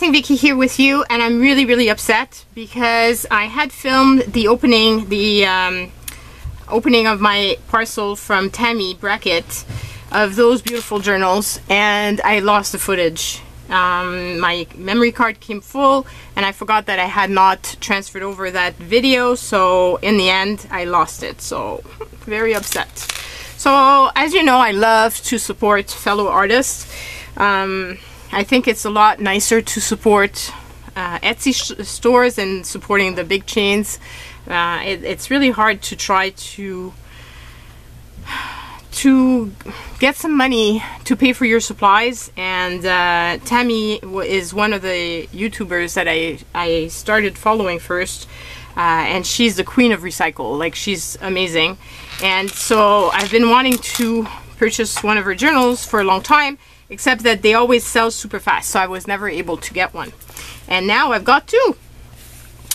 Unboxing Vicky here with you, and I'm really upset because I had filmed the opening of my parcel from Tammy Brackett of those beautiful journals, and I lost the footage. My memory card came full and I forgot that I had not transferred over that video, so in the end I lost it, so very upset. So as you know, I love to support fellow artists. I think it's a lot nicer to support Etsy stores than supporting the big chains. It's really hard to try to get some money to pay for your supplies, and Tammy is one of the YouTubers that I started following first, and she's the queen of recycle. Like, she's amazing. And so I've been wanting to purchase one of her journals for a long time, except that they always sell super fast, so I was never able to get one. And now I've got two.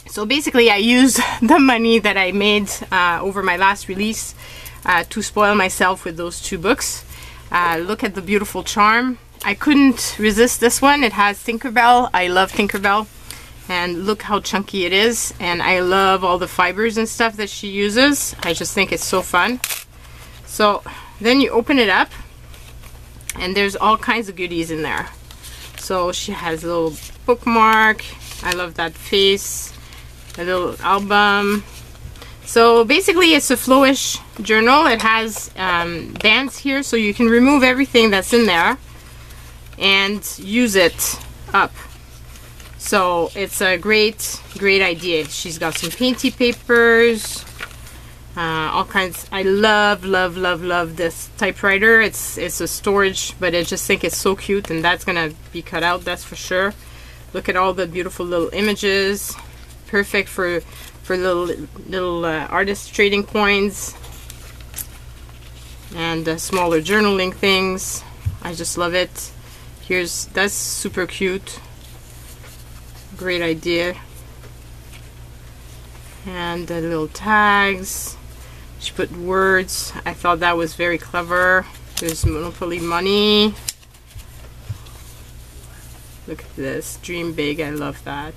So basically I used the money that I made over my last release to spoil myself with those two books. Look at the beautiful charm. I couldn't resist this one. It has Tinkerbell. I love Tinkerbell. And look how chunky it is. And I love all the fibers and stuff that she uses. I just think it's so fun. So then you open it up, and there's all kinds of goodies in there. So she has a little bookmark. I love that face. A little album. So basically it's a flowish journal. It has bands here, so you can remove everything that's in there and use it up. So it's a great idea. She's got some painty papers, all kinds. I love this typewriter. It's a storage, but I just think it's so cute, and that's gonna be cut out, that's for sure. Look at all the beautiful little images. Perfect for little artist trading coins and smaller journaling things. I just love it. That's super cute. Great idea. And the little tags. She put words. I thought that was very clever. There's Monopoly money. Look at this. Dream big. I love that.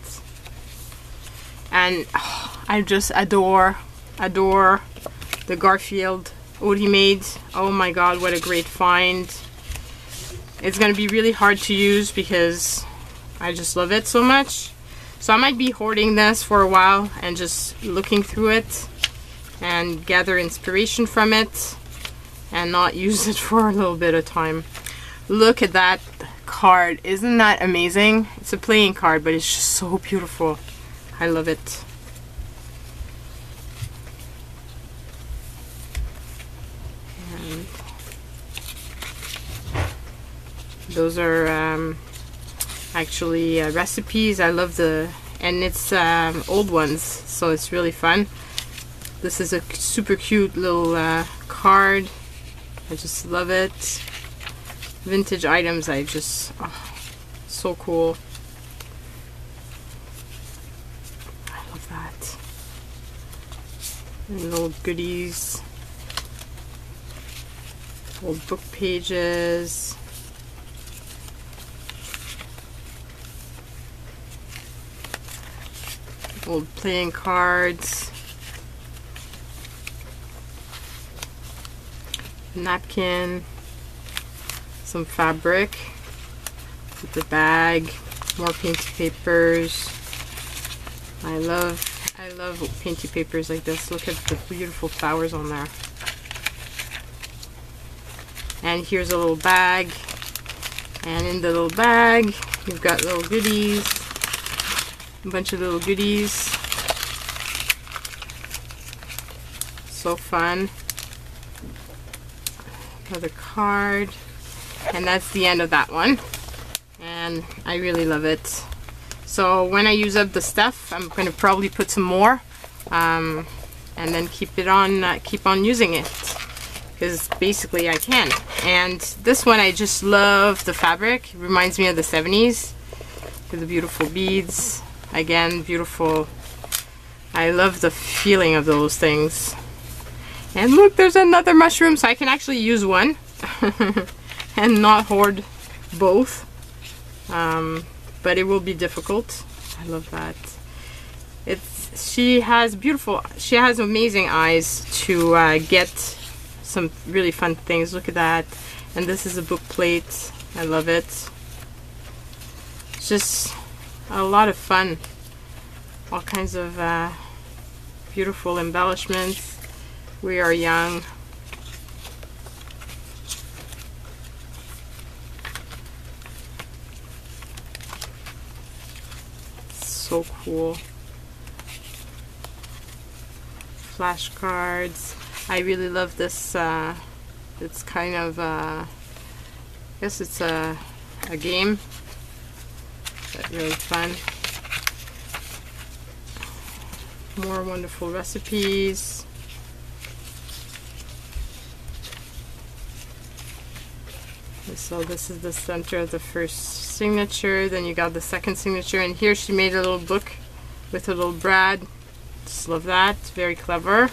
And oh, I just adore the Garfield Odie made. Oh my god, what a great find. It's gonna be really hard to use because I just love it so much. So I might be hoarding this for a while and just looking through it and gather inspiration from it and not use it for a little bit of time. Look at that card. Isn't that amazing? It's a playing card, but it's just so beautiful. I love it. And those are actually recipes. I love and it's old ones, so it's really fun. This is a super cute little card. I just love it. Vintage items, so cool. And little goodies, old book pages, old playing cards, napkin, some fabric with the bag, more painted papers. I love painty papers like this. Look at the beautiful flowers on there. And here's a little bag, and in the little bag you've got little goodies, a bunch of little goodies. So fun. Another card, and that's the end of that one, and I really love it. So when I use up the stuff, I'm going to probably put some more, and then keep on using it, because basically I can. And this one, I just love the fabric. It reminds me of the 70s with the beautiful beads. Again, beautiful. I love the feeling of those things. And look, there's another mushroom, so I can actually use one and not hoard both. but it will be difficult. I love that. She has amazing eyes to get some really fun things. Look at that. And this is a book plate. I love it. It's just a lot of fun. All kinds of beautiful embellishments. We are young. So cool. Flashcards. I really love this. It's kind of I guess it's a game, but really fun. More wonderful recipes. So this is the center of the first signature, then you got the second signature, and here she made a little book with a little brad. Just love that. Very clever.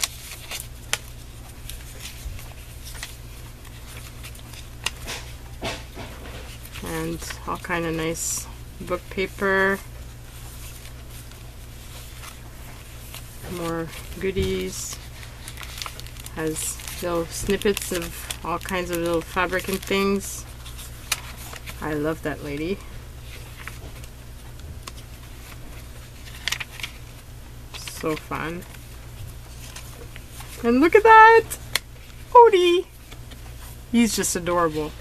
And all kind of nice book paper. More goodies. Has little snippets of all kinds of little fabric and things. I love that lady. So fun. And look at that! Odie! He's just adorable.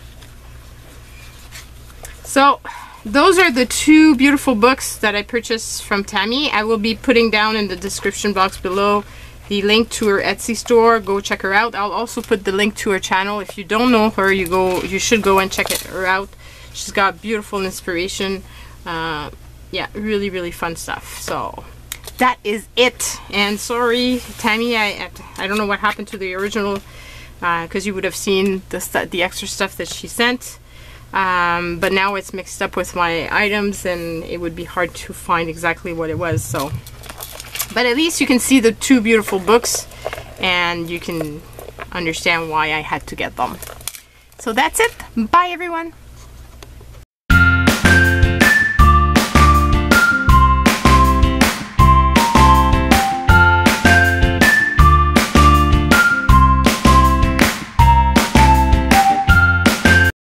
So, those are the two beautiful books that I purchased from Tammy. I will be putting down in the description box below the link to her Etsy store. Go check her out. I'll also put the link to her channel. If you don't know her, you should go and check her out. She's got beautiful inspiration. Yeah, really, really fun stuff. So that is it. And sorry, Tammy, I don't know what happened to the original, because you would have seen the extra stuff that she sent. But now it's mixed up with my items, and it would be hard to find exactly what it was. So, but at least you can see the two beautiful books, and you can understand why I had to get them. So that's it. Bye, everyone.